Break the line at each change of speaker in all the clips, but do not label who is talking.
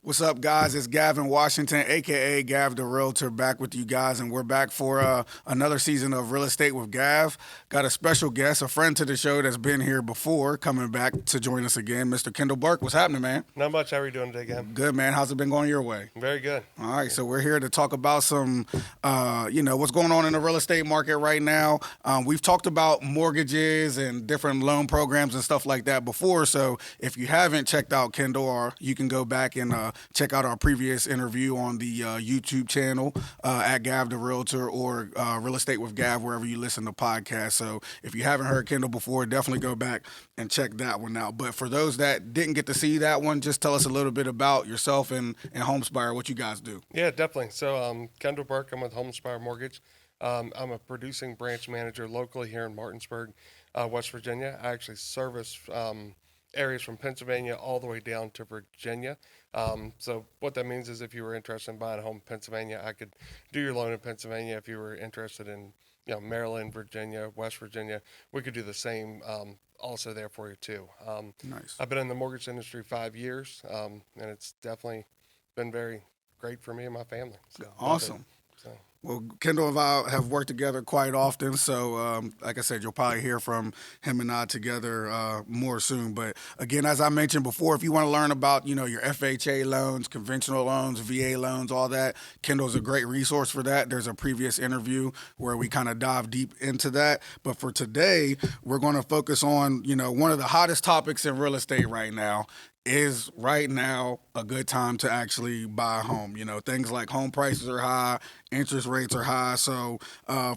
What's up, guys? It's Gavin Washington, aka Gav the Realtor, back with you guys, and we're back for another season of Real Estate with Gav. Got a special guest, a friend to the show that's been here before, coming back to join us again, Mr. Kendell Burke. What's happening, man?
Not much. How are you doing today, Gavin?
Good, man. How's it been going your way?
Very good.
All right, so we're here to talk about some, what's going on in the real estate market right now. We've talked about mortgages and different loan programs and stuff like that before. So if you haven't checked out Kendall, or you can go back and check out our previous interview on the YouTube channel at Gav the Realtor or Real Estate with Gav, wherever you listen to podcasts. So if you haven't heard Kendall before, definitely go back and check that one out. But for those that didn't get to see that one, just tell us a little bit about yourself and Homespire, what you guys do.
Yeah, definitely. So, Kendell Burke, I'm with Homespire Mortgage. I'm a producing branch manager locally here in Martinsburg, West Virginia. I actually service areas from Pennsylvania all the way down to Virginia. So what that means is if you were interested in buying a home in Pennsylvania, I could do your loan in Pennsylvania. If you were interested in Maryland, Virginia, West Virginia, we could do the same also there for you too.
Nice.
I've been in the mortgage industry 5 years, and it's definitely been very great for me and my family. So,
Awesome.
So.
Well, Kendall and I have worked together quite often, so like I said, you'll probably hear from him and I together more soon. But again, as I mentioned before, if you want to learn about your FHA loans, conventional loans, VA loans, all that, Kendall's a great resource for that. There's a previous interview where we kind of dive deep into that. But for today, we're going to focus on one of the hottest topics in real estate right now. Is right now a good time to actually buy a home? Things like home prices are high, interest rates are high. So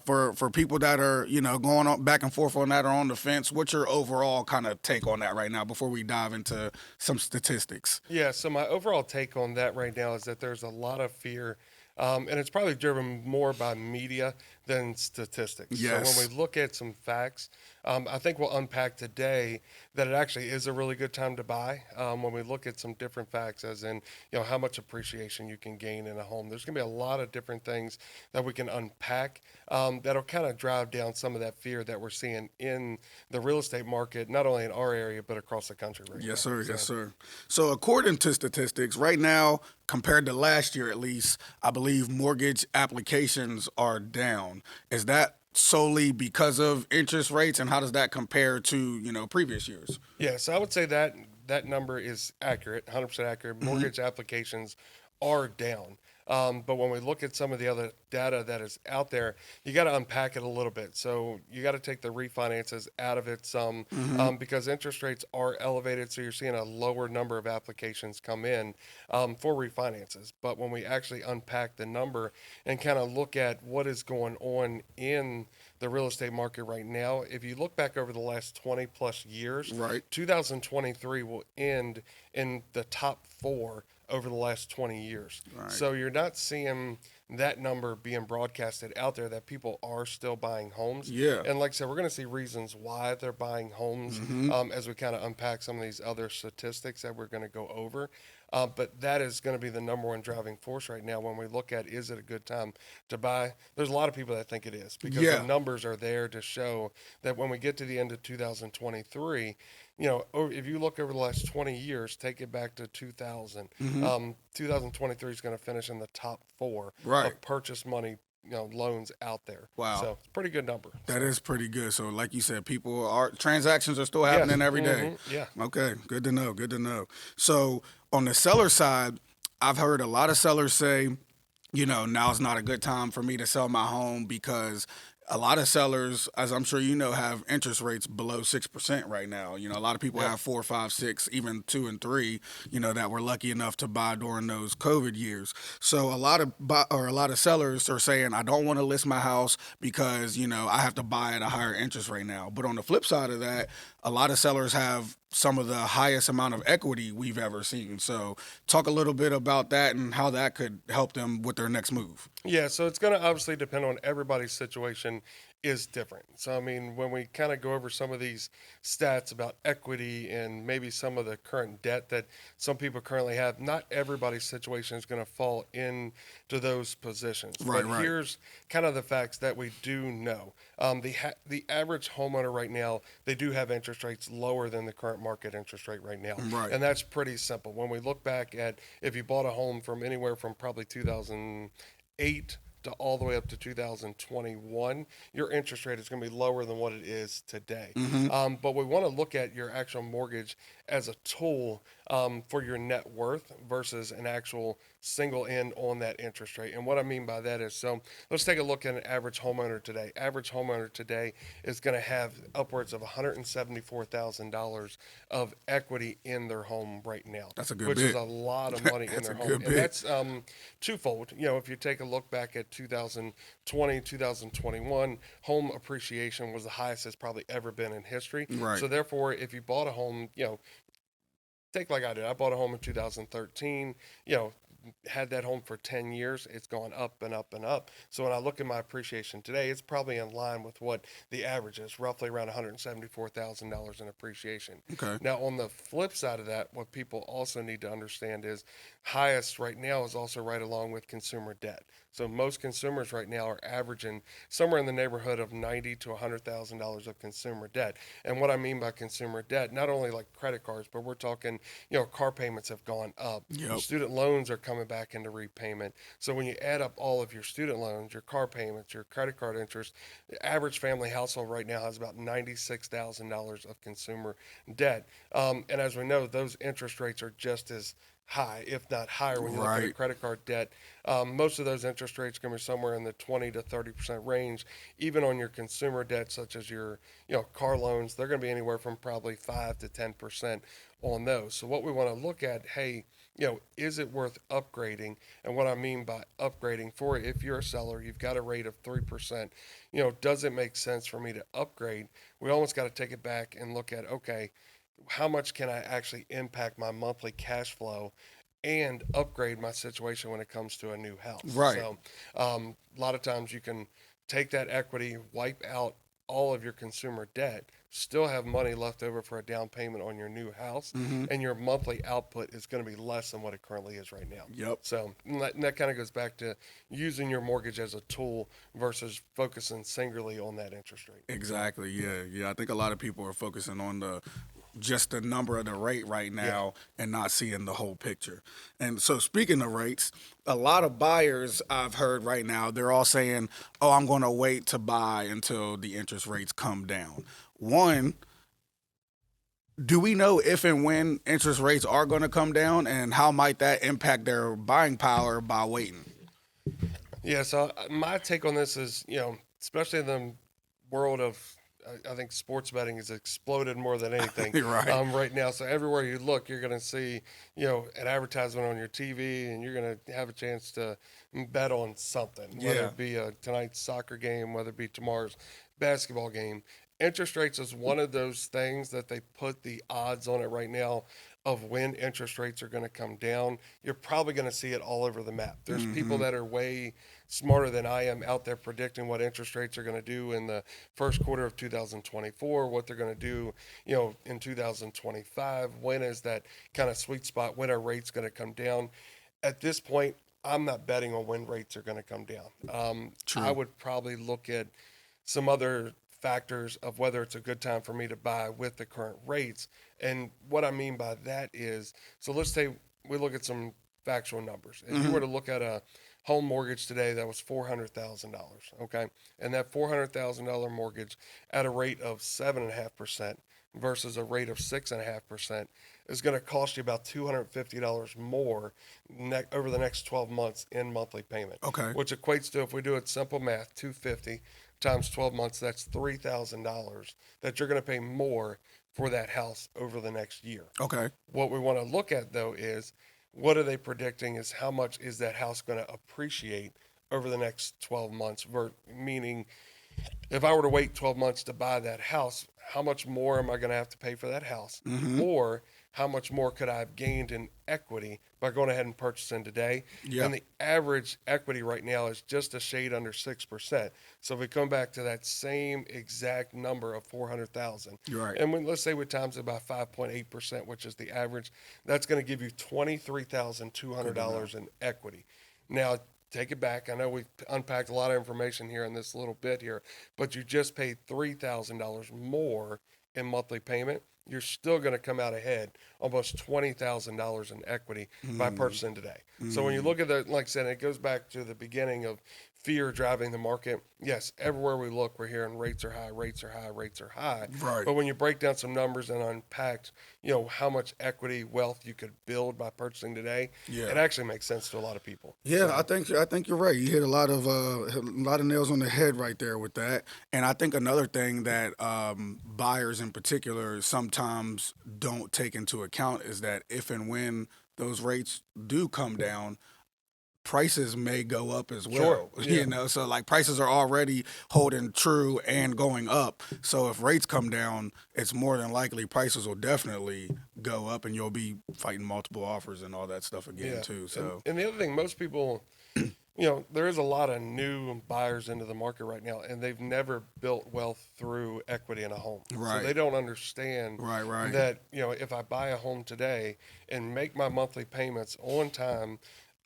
for people that are, going on back and forth on that or on the fence, what's your overall kind of take on that right now before we dive into some statistics?
Yeah, so my overall take on that right now is that there's a lot of fear, and it's probably driven more by media than statistics.
Yes.
So when we look at some facts, I think we'll unpack today that it actually is a really good time to buy. When we look at some different facts, as in how much appreciation you can gain in a home, there's going to be a lot of different things that we can unpack that'll kind of drive down some of that fear that we're seeing in the real estate market, not only in our area but across the country right now.
Yes, sir. Yes, sir. So according to statistics, right now, compared to last year at least, I believe mortgage applications are down. Is that solely because of interest rates, and how does that compare to previous years?
Yeah, so I would say that that number is accurate, 100% accurate. Mortgage applications are down. But when we look at some of the other data that is out there, you got to unpack it a little bit. So you got to take the refinances out of it some because interest rates are elevated. So you're seeing a lower number of applications come in for refinances. But when we actually unpack the number and kind of look at what is going on in the real estate market right now, if you look back over the last 20 plus years,
Right.
2023 will end in the top four over the last 20 years.
Right.
So you're not seeing that number being broadcasted out there that people are still buying homes.
Yeah.
And like I said, we're going to see reasons why they're buying homes as we kind of unpack some of these other statistics that we're going to go over. But that is going to be the number one driving force right now when we look at, is it a good time to buy? There's a lot of people that think it is because
Yeah.
the numbers are there to show that when we get to the end of 2023, if you look over the last 20 years, take it back to 2000, 2023 is going to finish in the top four
Right.
of purchase money, loans out there.
Wow.
So it's a pretty good number.
That is pretty good. So, like you said, transactions are still happening every day.
Yeah.
Okay, good to know. Good to know. So, on the seller side, I've heard a lot of sellers say, now's not a good time for me to sell my home because a lot of sellers, as I'm sure have interest rates below 6% right now. A lot of people have 4, 5, 6, even 2 and 3. That were lucky enough to buy during those COVID years. So a lot of sellers are saying, I don't want to list my house because I have to buy at a higher interest rate now. But on the flip side of that, a lot of sellers have some of the highest amount of equity we've ever seen. So talk a little bit about that and how that could help them with their next move.
Yeah, so it's going to obviously depend on everybody's situation is different. So, I mean, when we kind of go over some of these stats about equity and maybe some of the current debt that some people currently have, not everybody's situation is going to fall into those positions.
Right,
But
right.
here's kind of the facts that we do know. The average homeowner right now, they do have interest rates lower than the current market interest rate right now.
Right.
And that's pretty simple. When we look back at if you bought a home from anywhere from probably 2008 to all the way up to 2021, your interest rate is going to be lower than what it is today.
Mm-hmm.
But we want to look at your actual mortgage as a tool for your net worth versus an actual single in on that interest rate. And what I mean by that is, so let's take a look at an average homeowner today. Average homeowner today is going to have upwards of $174,000 of equity in their home right now.
That's a good
which
bit.
is a lot of money in
That's
their
a
home.
good
And
bit.
that's twofold. You know, if you take a look back at 2020, 2021, home appreciation was the highest it's probably ever been in history.
Right.
So therefore, if you bought a home, you know, take like I did. I bought a home in 2013. You know, had that home for 10 years. It's gone up and up and up. So when I look at my appreciation today, it's probably in line with what the average is, roughly around $174,000 in appreciation.
Okay.
Now, on the flip side of that, what people also need to understand is highest right now is also right along with consumer debt. So most consumers right now are averaging somewhere in the neighborhood of $90,000 to $100,000 of consumer debt. And what I mean by consumer debt, not only like credit cards, but we're talking, you know, car payments have gone up.
Yep.
Student loans are coming back into repayment. So when you add up all of your student loans, your car payments, your credit card interest, the average family household right now has about $96,000 of consumer debt. And as we know, those interest rates are just as high, if not higher, when you look at a
Right.
credit card debt. Most of those interest rates are going to be somewhere in the 20 to 30% range. Even on your consumer debt, such as your, you know, car loans, they're going to be anywhere from probably 5 to 10% on those. So what we want to look at, hey, you know, is it worth upgrading? And what I mean by upgrading, for if you're a seller, you've got a rate of 3%, you know, does it make sense for me to upgrade? We almost got to take it back and look at, okay, how much can I actually impact my monthly cash flow and upgrade my situation when it comes to a new house?
Right.
So, a lot of times you can take that equity, wipe out all of your consumer debt, still have money left over for a down payment on your new house,
Mm-hmm.
and your monthly output is going to be less than what it currently is right now.
Yep.
So and that kind of goes back to using your mortgage as a tool versus focusing singularly on that interest rate.
Exactly. Yeah. Yeah. I think a lot of people are focusing on the just the number of the rate right now and not seeing the whole picture. And so speaking of rates, a lot of buyers I've heard right now, they're all saying, "Oh, I'm going to wait to buy until the interest rates come down." One, do we know if and when interest rates are going to come down, and how might that impact their buying power by waiting?
Yeah, so my take on this is, you know, especially in the world of, I think sports betting has exploded more than anything
Right.
right now. So everywhere you look, you're going to see, you know, an advertisement on your TV, and you're going to have a chance to bet on something, whether
Yeah.
it be tonight's soccer game, whether it be tomorrow's basketball game. Interest rates is one of those things that they put the odds on it right now of when interest rates are going to come down. You're probably going to see it all over the map. There's people that are way smarter than I am out there predicting what interest rates are going to do in the first quarter of 2024, what they're going to do, you know, in 2025. When is that kind of sweet spot? When are rates going to come down? At this point, I'm not betting on when rates are going to come down.
True.
I would probably look at some other factors of whether it's a good time for me to buy with the current rates. And what I mean by that is, so let's say we look at some factual numbers. If you were to look at a home mortgage today that was $400,000, okay, and that $400,000 mortgage at a rate of 7.5% versus a rate of 6.5% is going to cost you about $250 more over the next 12 months in monthly payment.
Okay.
Which equates to, if we do it simple math, 250 times 12 months, that's $3,000 that you're going to pay more for that house over the next year.
Okay.
What we want to look at, though, is what are they predicting is how much is that house going to appreciate over the next 12 months, meaning if I were to wait 12 months to buy that house, how much more am I going to have to pay for that house?
Mm-hmm.
Or how much more could I have gained in equity by going ahead and purchasing today.
Yeah.
And the average equity right now is just a shade under 6%. So if we come back to that same exact number of 400,000,
Right.
and let's say we times it by 5.8%, which is the average, that's going to give you $23,200 in equity. Now, take it back. I know we've unpacked a lot of information here in this little bit here, but you just paid $3,000 more in monthly payment. You're still going to come out ahead almost $20,000 in equity by purchasing today. So when you look at that, like I said, it goes back to the beginning of fear driving the market. Yes, everywhere we look, we're hearing rates are high, rates are high, rates are high.
Right.
But when you break down some numbers and unpack, how much equity wealth you could build by purchasing today,
Yeah.
it actually makes sense to a lot of people.
Yeah, I think you're right. You hit a lot of nails on the head right there with that. And I think another thing that buyers in particular sometimes don't take into account is that if and when those rates do come down, prices may go up as well.
Sure, yeah.
So like prices are already holding true and going up. So if rates come down, it's more than likely prices will definitely go up, and you'll be fighting multiple offers and all that stuff again too. So
and the other thing, most people, there is a lot of new buyers into the market right now, and they've never built wealth through equity in a home.
Right.
So they don't understand
Right.
that, if I buy a home today and make my monthly payments on time,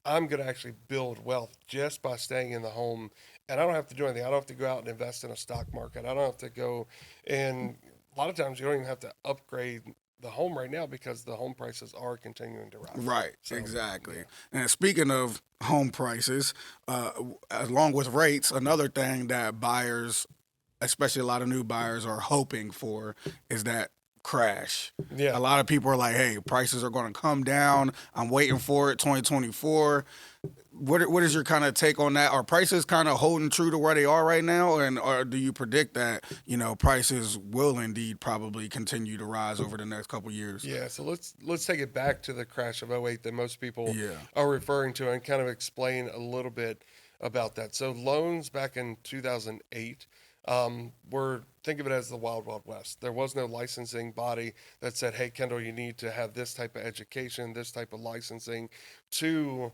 I'm going to actually build wealth just by staying in the home. And I don't have to do anything. I don't have to go out and invest in a stock market. I don't have to go, and a lot of times you don't even have to upgrade the home right now because the home prices are continuing to rise.
Right,
So,
exactly.
yeah.
And speaking of home prices, along with rates, another thing that buyers, especially a lot of new buyers, are hoping for is that crash.
Yeah.
A lot of people are like, hey, prices are going to come down. I'm waiting for it, 2024. What is your kind of take on that? Are prices kind of holding true to where they are right now? Or do you predict that, prices will indeed probably continue to rise over the next couple years?
Yeah, so let's take it back to the crash of '08 that most people
Yeah.
are referring to and kind of explain a little bit about that. So loans back in 2008 think of it as the Wild Wild West. There was no licensing body that said, hey, Kendell, you need to have this type of education, this type of licensing to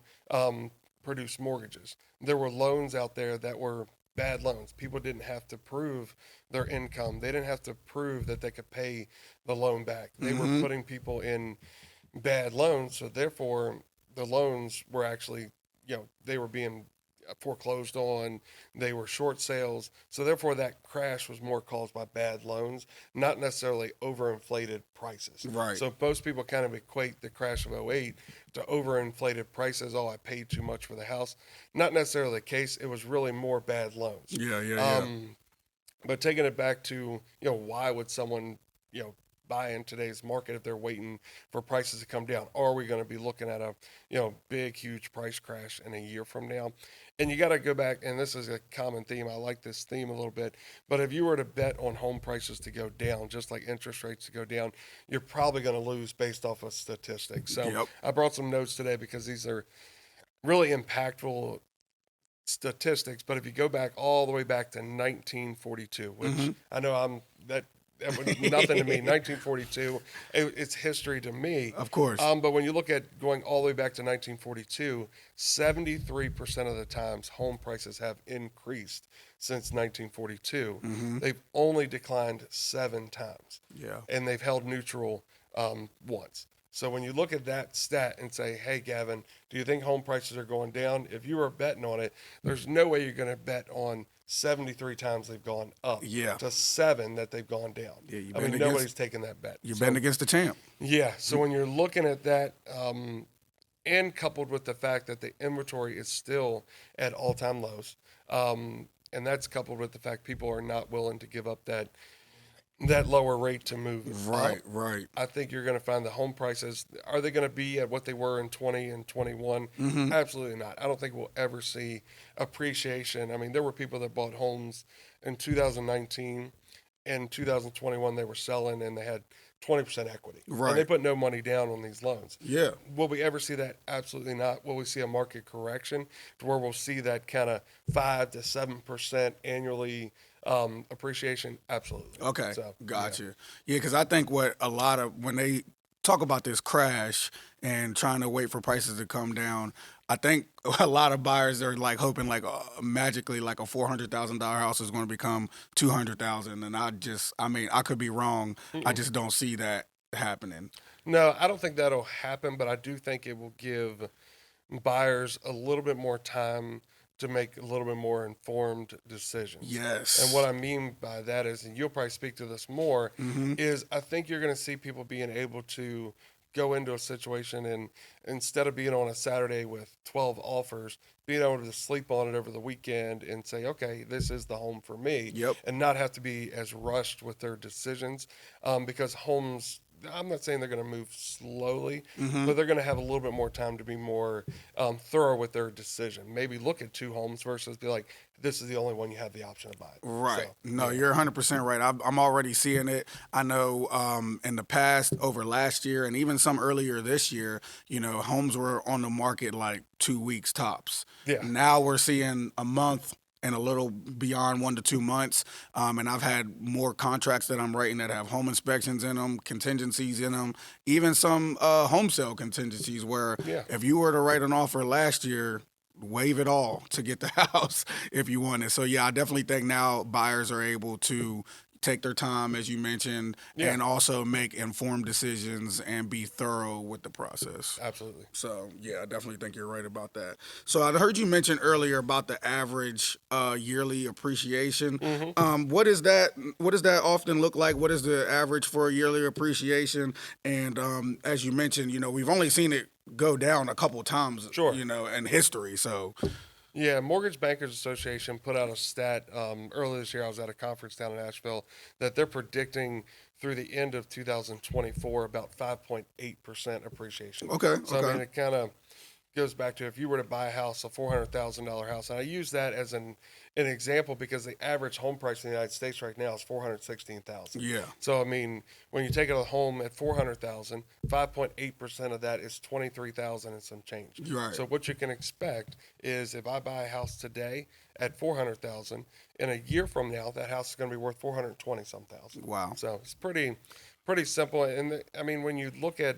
produce mortgages. There were loans out there that were bad loans. People didn't have to prove their income. They didn't have to prove that they could pay the loan back. They were putting people in bad loans. So therefore, the loans were actually, they were being foreclosed on. They were short sales. So therefore, that crash was more caused by bad loans, not necessarily overinflated prices.
Right.
So most people kind of equate the crash of '08 to overinflated prices. Oh, I paid too much for the house. Not necessarily the case. It was really more bad loans.
Yeah.
But taking it back to, why would someone, buy in today's market if they're waiting for prices to come down? Are we going to be looking at a, big, huge price crash in a year from now? And you got to go back, and this is a common theme. I like this theme a little bit. But if you were to bet on home prices to go down, just like interest rates to go down, you're probably going to lose based off of statistics. So
Yep.
I brought some notes today because these are really impactful statistics. But if you go back all the way back to 1942, which I know that was nothing to me. 1942, it's history to me.
Of course.
But when you look at going all the way back to 1942, 73% of the times home prices have increased since 1942. They've only declined 7 times.
Yeah.
And they've held neutral once. So when you look at that stat and say, hey, Gavin, do you think home prices are going down? If you were betting on it, there's no way you're going to bet on 73 times they've gone up to 7 that they've gone down.
Yeah,
nobody's taking that bet.
You're betting against the champ.
Yeah. So when you're looking at that, and coupled with the fact that the inventory is still at all-time lows, and that's coupled with the fact people are not willing to give up that lower rate to move
Right.
I think you're going to find the home prices, are they going to be at what they were in 20 and 21? Absolutely not. I don't think we'll ever see appreciation. I mean, there were people that bought homes in 2019 and 2021 they were selling and they had 20% equity.
Right.
And they put no money down on these loans.
Yeah.
Will we ever see that? Absolutely not. Will we see a market correction to where we'll see that kind of 5 to 7% annually appreciation? Absolutely.
Okay.
So,
Gotcha. Yeah, because I think what a lot of when they talk about this crash and trying to wait for prices to come down. I think a lot of buyers are like hoping like magically like a $400,000 house is going to become 200,000, and I mean, I could be wrong. I
Mm-mm.
just don't see that happening.
No, I don't think that'll happen, but I do think it will give buyers a little bit more time to make a little bit more informed decisions. And what
Yes.
I mean by that is, and you'll probably speak to this more,
Hmm.
is I think you're going to see people being able to go into a situation and instead of being on a Saturday with 12 offers, being able to sleep on it over the weekend and say, okay, this is the home for me,
Yep.
and not have to be as rushed with their decisions because homes. I'm not saying they're going to move slowly,
Hmm.
but they're going to have a little bit more time to be more thorough with their decision. Maybe look at two homes versus be like, this is the only one you have the option to buy. So,
Right. No,
yeah.
you're 100% right. I'm already seeing it. I know in the past, over last year, and even some earlier this year, homes were on the market like 2 weeks tops.
Yeah.
Now we're seeing a month and a little beyond 1 to 2 months. And I've had more contracts that I'm writing that have home inspections in them, contingencies in them, even some home sale contingencies where
Yeah.
if you were to write an offer last year, waive it all to get the house if you want it. So yeah, I definitely think now buyers are able to take their time, as you mentioned,
Yeah.
and also make informed decisions and be thorough with the process.
Absolutely.
So yeah, I definitely think you're right about that. So I heard you mention earlier about the average yearly appreciation.
Hmm.
What is that? What does that often look like? What is the average for a yearly appreciation? And as you mentioned, we've only seen it go down a couple times,
Sure.
in history. So
Yeah, Mortgage Bankers Association put out a stat earlier this year. I was at a conference down in Asheville that they're predicting through the end of 2024 about 5.8% appreciation.
okay,
So I
okay,
mean, it kind of goes back to if you were to buy a house, a $400,000 house, and I use that as an example because the average home price in the United States right now is 416,000.
yeah,
So I mean, when you take a home at 400,000, 5.8% of that is 23,000 and some change.
you're right.
So what you can expect is if I buy a house today at 400,000, in a year from now that house is going to be worth 420 some thousand.
Wow.
So it's pretty simple. And I mean, when you look at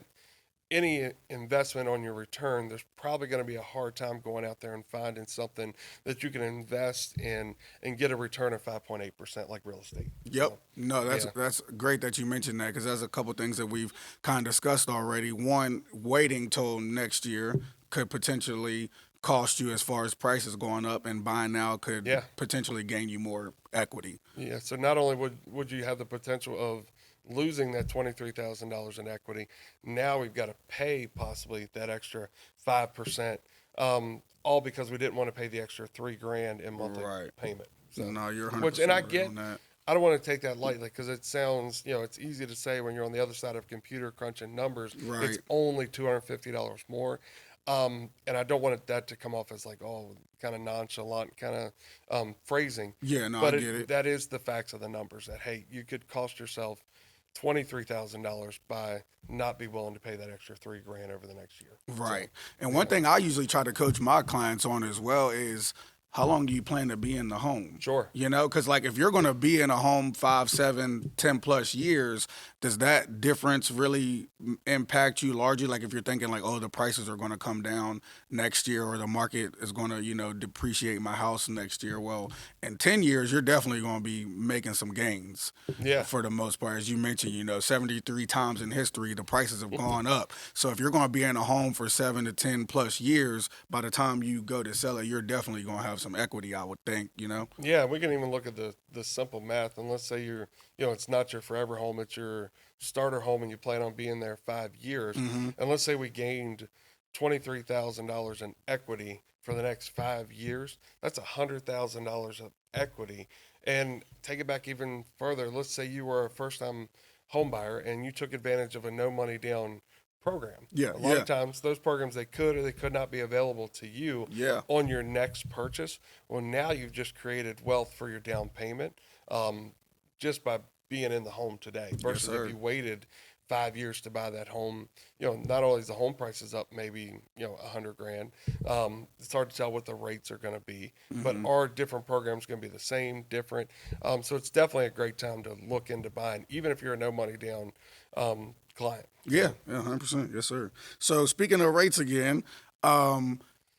any investment on your return, there's probably going to be a hard time going out there and finding something that you can invest in and get a return of 5.8% like real estate.
Yep.
So,
No, that's
yeah,
that's great that you mentioned that because there's a couple things that we've kind of discussed already. One, waiting till next year could potentially cost you as far as prices going up, and buying now could
yeah,
potentially gain you more equity.
yeah. So not only would you have the potential of losing that $23,000 in equity, now we've got to pay possibly that extra 5%, all because we didn't want to pay the extra 3 grand in monthly
Right.
payment. So,
No, you're 100%
which and I
right
get,
on that.
I don't want to take that lightly because it sounds, it's easy to say when you're on the other side of computer crunching numbers, it's
Right.
only $250 more. And I don't want that to come off as like, oh, kind of nonchalant kind of phrasing.
Yeah. No, I
But
get it.
that is the facts of the numbers that, hey, you could cost yourself $23,000 by not be willing to pay that extra 3 grand over the next year. So,
Right. And one
yeah,
thing I usually try to coach my clients on as well is how long do you plan to be in the home?
sure.
Because like if you're going to be in a home 5, 7, 10 plus years, does that difference really impact you largely? Like if you're thinking like, oh, the prices are going to come down next year or the market is going to, depreciate my house next year. Well, in 10 years, you're definitely going to be making some gains
Yeah.
for the most part. As you mentioned, 73 times in history, the prices have gone up. So if you're going to be in a home for 7 to 10 plus years, by the time you go to sell it, you're definitely going to have some equity, I would think.
Yeah, we can even look at the simple math. And let's say it's not your forever home, it's your starter home, and you plan on being there 5 years.
Hmm.
And let's say we gained $23,000 in equity for the next 5 years. That's $100,000 of equity. And take it back even further. Let's say you were a first time home buyer and you took advantage of a no money down program.
Yeah,
A lot
yeah,
of times those programs they could or they could not be available to you
yeah.
on your next purchase. Well, now you've just created wealth for your down payment just by being in the home today
Yes,
versus
sir.
if you waited 5 years to buy that home. Not only is the home prices up maybe 100 grand, it's hard to tell what the rates are going to be, but
Hmm.
are different programs going to be the same, different? So it's definitely a great time to look into buying, even if you're a no money down client.
Yeah, yeah, 100%. Yes, sir. So speaking of rates again,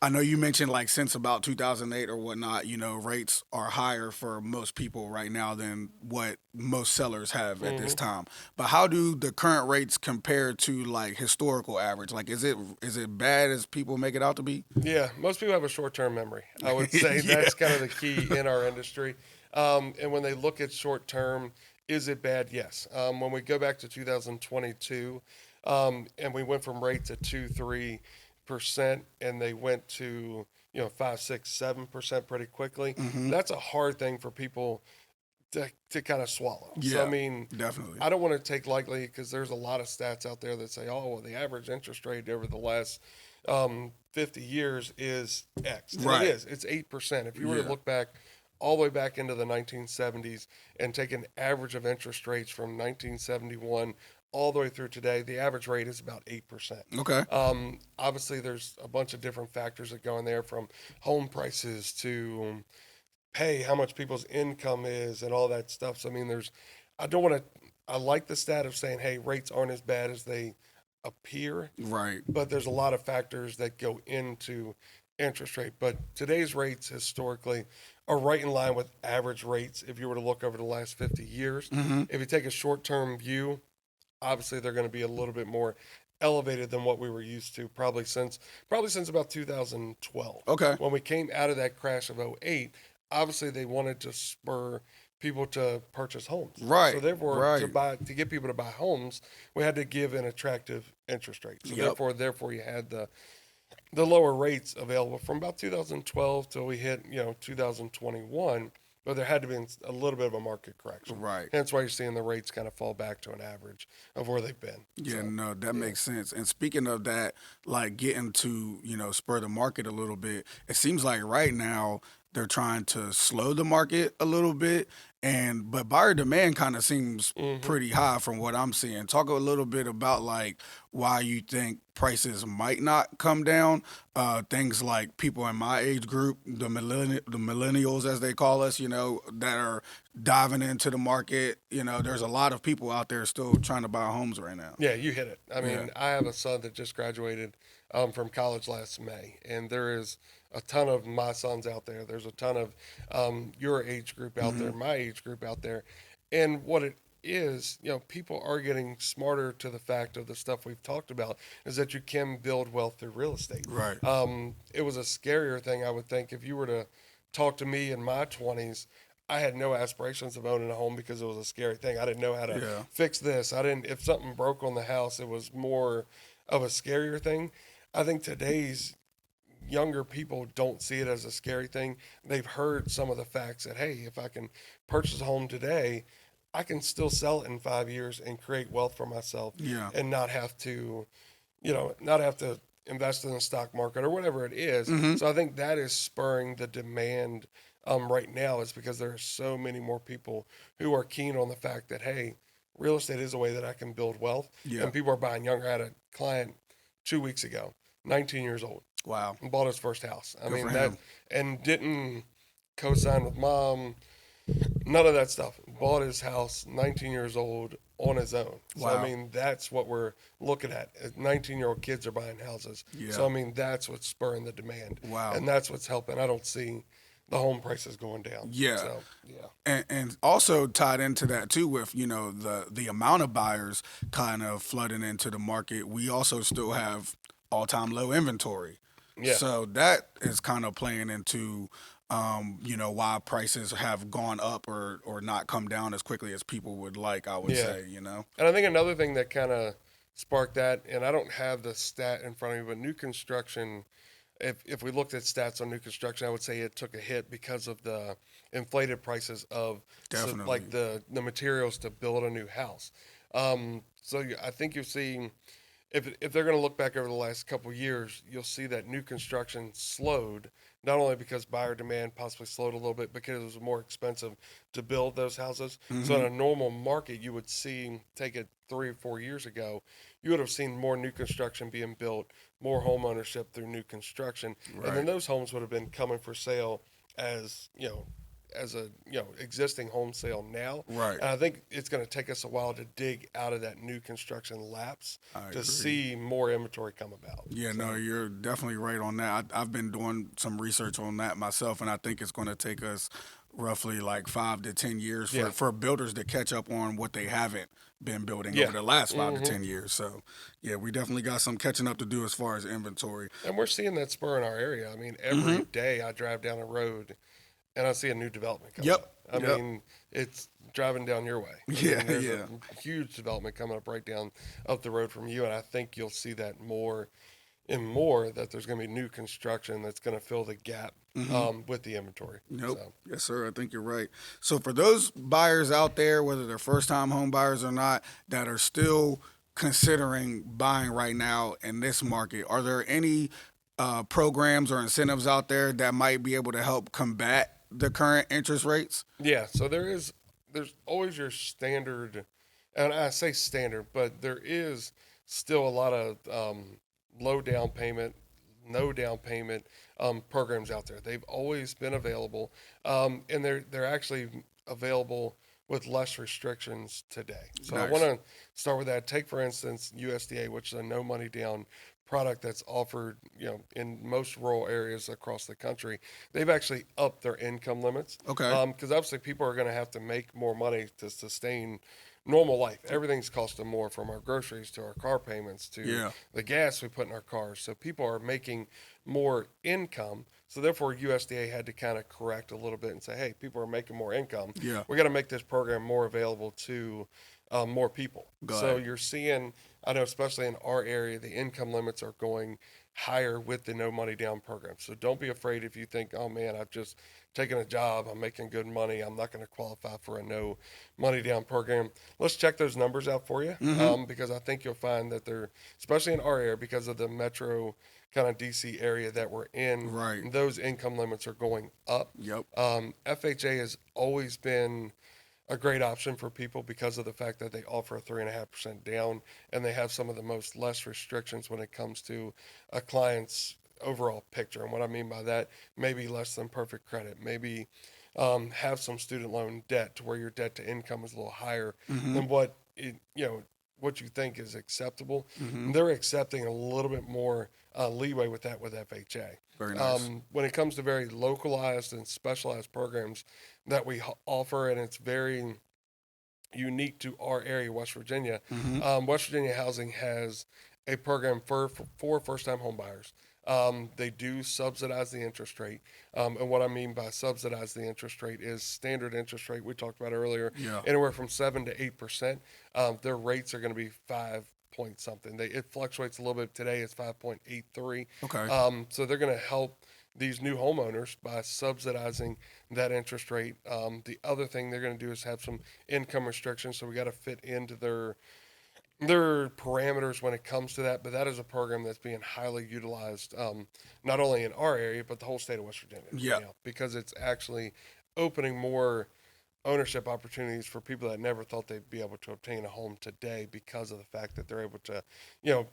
I know you mentioned like since about 2008 or whatnot, rates are higher for most people right now than what most sellers have at this time. But how do the current rates compare to like historical average? Like, is it bad as people make it out to be?
Yeah, most people have a short-term memory. I would say
Yeah.
that's kind of the key in our industry. And when they look at short-term, is it bad? Yes. When we go back to 2022, and we went from rates at 2-3%, and they went to 5-6-7% pretty quickly. That's a hard thing for people to kind of swallow. So I
Yeah,
mean,
definitely.
I don't want to take lightly because there's a lot of stats out there that say, oh, well, the average interest rate over the last 50 years is X, and it
Right.
is. It's 8%. If you were to
Yeah.
look back all the way back into the 1970s and take an average of interest rates from 1971 all the way through today, the average rate is about 8%.
Okay.
Obviously, there's a bunch of different factors that go in there, from home prices to pay, how much people's income is, and all that stuff. So I mean, I don't want to. I like the stat of saying, hey, rates aren't as bad as they appear,
Right.
but there's a lot of factors that go into interest rate. But today's rates historically are right in line with average rates if you were to look over the last 50 years. If you take a short-term view, obviously they're going to be a little bit more elevated than what we were used to probably since about 2012,
Okay.
when we came out of that crash of '08. Obviously they wanted to spur people to purchase homes, so
Right.
therefore
Right.
to get people to buy homes, we had to give an attractive interest rate. So
Yep.
therefore you had the lower rates available from about 2012 till we hit 2021. But there had to be a little bit of a market correction.
Right.
Hence why you're seeing the rates kind of fall back to an average of where they've been.
Yeah,
So,
no, that
yeah.
makes sense. And speaking of that, like getting to, spur the market a little bit, it seems like right now they're trying to slow the market a little bit. But buyer demand kind of seems
Mm-hmm.
pretty high from what I'm seeing. Talk a little bit about like why you think prices might not come down. Things like people in my age group, the millennials as they call us, that are diving into the market. There's a lot of people out there still trying to buy homes right now.
Yeah, you hit it. I
Yeah.
mean, I have a son that just graduated from college last May, and there is a ton of my sons out there. There's a ton of your age group out there, my age group out there. And what it is, people are getting smarter to the fact of the stuff we've talked about, is that you can build wealth through real estate.
Right.
It was a scarier thing, I would think, if you were to talk to me in my 20s. I had no aspirations of owning a home because it was a scary thing. I didn't know how to
Yeah.
fix this. I didn't. If something broke on the house, it was more of a scarier thing. I think today's younger people don't see it as a scary thing. They've heard some of the facts that, hey, if I can purchase a home today, I can still sell it in 5 years and create wealth for myself,
Yeah.
and not have to, not have to invest in the stock market or whatever it is.
Hmm.
So I think that is spurring the demand right now, is because there are so many more people who are keen on the fact that, hey, real estate is a way that I can build wealth,
Yeah.
and people are buying younger. I had a client 2 weeks ago, 19 years old,
Wow.
and bought his first house. I
Good
mean
for
that,
him.
and didn't co-sign with mom, none of that stuff. Bought his house, 19 years old, on his own. So
Wow.
I mean, that's what we're looking at. 19-year-old kids are buying houses.
Yeah.
So I mean, that's what's spurring the demand.
Wow.
And that's what's helping. I don't see the home prices going down.
Yeah.
So yeah.
And also tied into that too with the amount of buyers kind of flooding into the market, we also still have all time low inventory.
Yeah.
So that is kind of playing into why prices have gone up or not come down as quickly as people would like, I would
Yeah.
say.
And I think another thing that kind of sparked that, and I don't have the stat in front of me, but new construction, if we looked at stats on new construction, I would say it took a hit because of the inflated prices of
Definitely.
like the materials to build a new house. I think you're seeing, if they're going to look back over the last couple of years, you'll see that new construction slowed, not only because buyer demand possibly slowed a little bit, because it was more expensive to build those houses. So in a normal market, you would see, take it 3 or 4 years ago, you would have seen more new construction being built, more home ownership through new construction, and then
Right.
those homes would have been coming for sale as as a existing home sale now.
Right.
And I think it's going to take us a while to dig out of that new construction lapse
I
to
agree.
see more inventory come about.
Yeah, no, you're definitely right on that. I've been doing some research on that myself, and I think it's going to take us roughly like 5 to 10 years
Yeah.
for builders to catch up on what they haven't been building
Yeah.
over the last 5 to 10 years. So, yeah, we definitely got some catching up to do as far as inventory.
And we're seeing that spur in our area. I mean, every day I drive down a road and I see a new development coming
Yep.
up. I
Yep.
mean, it's driving down your way. I
Yeah,
mean, there's
yeah.
a huge development coming up right down up the road from you, and I think you'll see that more and more, that there's going to be new construction that's going to fill the gap with the inventory.
Nope.
So,
Yes, sir. I think you're right. So for those buyers out there, whether they're first time home buyers or not, that are still considering buying right now in this market, are there any programs or incentives out there that might be able to help combat the current interest rates?
yeah, so there's always your standard, and I say standard, but there is still a lot of low down payment, no down payment programs out there. They've always been available, and they're actually available with less restrictions today. So I
Nice.
want to start with that. Take for instance USDA, which is a no money down product that's offered, in most rural areas across the country. They've actually upped their income limits.
Okay.
Because obviously people are going to have to make more money to sustain normal life. Everything's costing more, from our groceries to our car payments to
Yeah.
the gas we put in our cars. So people are making more income. So therefore, USDA had to kind of correct a little bit and say, hey, people are making more income.
Yeah.
We got to make this program more available to more people.
Got
So
it.
you're seeing, I know, especially in our area, the income limits are going higher with the no money down program. So don't be afraid if you think, oh man, I've just taken a job, I'm making good money, I'm not going to qualify for a no money down program. Let's check those numbers out for you, because I think you'll find that they're, especially in our area, because of the metro kind of DC area that we're in,
Right.
those income limits are going up.
Yep.
FHA has always been a great option for people because of the fact that they offer a 3.5% down, and they have some of the most less restrictions when it comes to a client's overall picture. And what I mean by that, maybe less than perfect credit, maybe have some student loan debt to where your debt to income is a little higher than what you think is acceptable. They're accepting a little bit more leeway with that with FHA.
Very nice.
When it comes to very localized and specialized programs that we offer, and it's very unique to our area, West Virginia. West Virginia Housing has a program for first-time home buyers. They do subsidize the interest rate. And what I mean by subsidize the interest rate is standard interest rate we talked about earlier,
Yeah.
anywhere from 7 to 8%. Their rates are going to be 5 point something. It fluctuates a little bit. Today it's 5.83.
Okay.
So they're going to help these new homeowners by subsidizing that interest rate. The other thing they're going to do is have some income restrictions, so we got to fit into their parameters when it comes to that. But that is a program that's being highly utilized, not only in our area but the whole state of West Virginia.
Yeah.
Because it's actually opening more ownership opportunities for people that never thought they'd be able to obtain a home today, because of the fact that they're able to,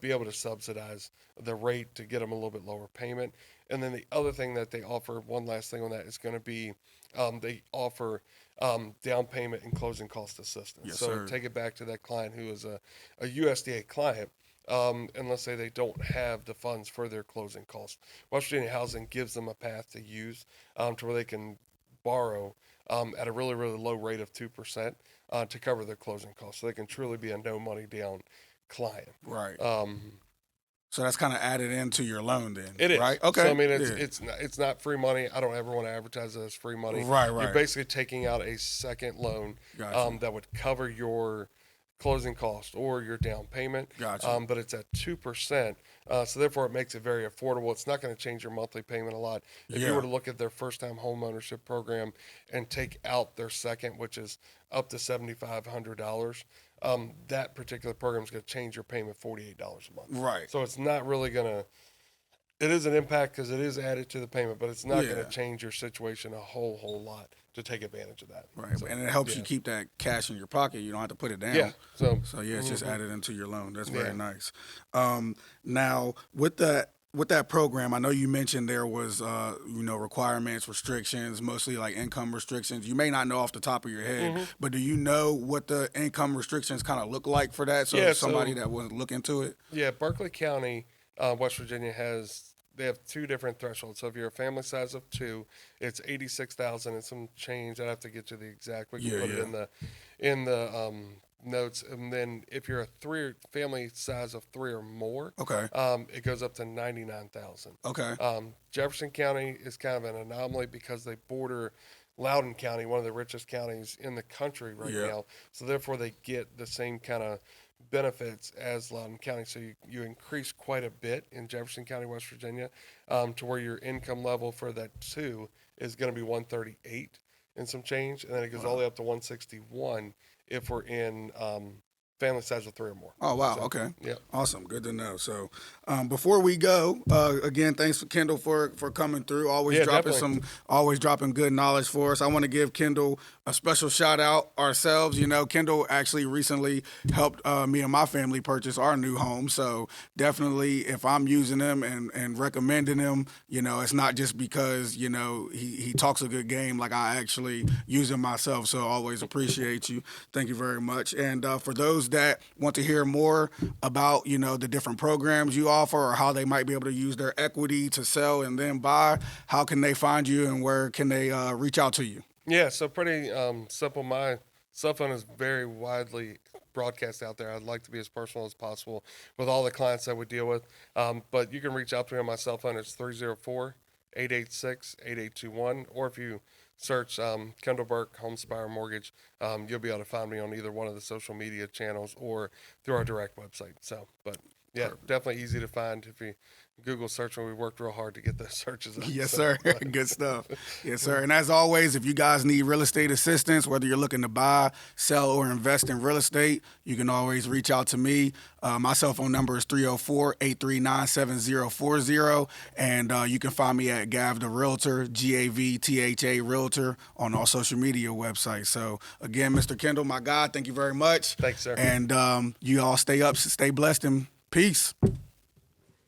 be able to subsidize the rate to get them a little bit lower payment. And then the other thing that they offer, one last thing on that, is going to be they offer down payment and closing cost assistance.
Yes,
So
sir.
take it back to that client who is a USDA client. And let's say they don't have the funds for their closing costs. West Virginia Housing gives them a path to use to where they can borrow at a really, really low rate of 2% to cover their closing costs. So they can truly be a no money down client.
Right. So that's kind of added into your loan then.
It is.
Right. Okay.
So I mean,
Yeah.
it's not free money. I don't ever want to advertise it as free money.
Right,
You're
right.
basically taking out a second loan
Gotcha.
that would cover your closing cost or your down payment.
Gotcha.
But it's at 2%. So therefore, it makes it very affordable. It's not going to change your monthly payment a lot. If
Yeah.
you were to look at their first-time home ownership program and take out their second, which is up to $7,500, that particular program is going to change your payment $48 a month.
Right.
So it's not really going to. It is an impact because it is added to the payment, but it's not going
Yeah.
to change your situation a whole lot to take advantage of that.
Right.
So,
And it helps
yeah.
you keep that cash in your pocket. You don't have to put it down.
Yeah. So
So yeah, it's just added into your loan. That's very
Yeah.
nice. Now with that with that program, I know you mentioned there was, requirements, restrictions, mostly like income restrictions. You may not know off the top of your head, but do you know what the income restrictions kind of look like for that? So
Yeah,
somebody
so
that was looking into it.
yeah, Berkeley County, West Virginia they have two different thresholds. So if you're a family size of two, it's 86,000 and some change. I'd have to get you the exact. We can
Yeah,
put it
yeah.
in the notes. And then if you're a family size of three or more,
Okay.
it goes up to 99,000.
Okay.
Jefferson County is kind of an anomaly because they border Loudoun County, one of the richest counties in the country right
Yeah.
now. So therefore, they get the same kind of benefits as Loudoun County. So you increase quite a bit in Jefferson County, West Virginia, to where your income level for that two is going to be 138 and some change, and then it goes all the way up to 161 if we're in family size of three or more.
Oh wow.
So,
Okay.
yeah.
Awesome. Good to know. So, before we go, again, thanks for Kendall for coming through. Always
Yeah,
dropping
definitely.
always dropping good knowledge for us. I want to give Kendall a special shout out ourselves. You know, Kendall actually recently helped me and my family purchase our new home. So definitely, if I'm using him and recommending him, it's not just because he talks a good game. Like I actually use him myself. So always appreciate you. Thank you very much. And for those that want to hear more about the different programs you offer or how they might be able to use their equity to sell and then buy, how can they find you and where can they reach out to you?
Yeah, so pretty simple. My cell phone is very widely broadcast out there. I'd like to be as personal as possible with all the clients that we deal with. But you can reach out to me on my cell phone. It's 304-886-8821. Or if you search Kendell Burke, Homespire Mortgage, you'll be able to find me on either one of the social media channels or through our direct website. So, but yeah, definitely easy to find if you Google search, and we worked real hard to get those searches up.
Yes,
So,
sir. Good stuff. Yes, sir. And as always, if you guys need real estate assistance, whether you're looking to buy, sell, or invest in real estate, you can always reach out to me. My cell phone number is 304-839-7040. And you can find me at Gav the Realtor, GAVTHA Realtor, on all social media websites. So, again, Mr. Kendall, my guy, thank you very much.
Thanks, sir.
And you all stay blessed, and peace.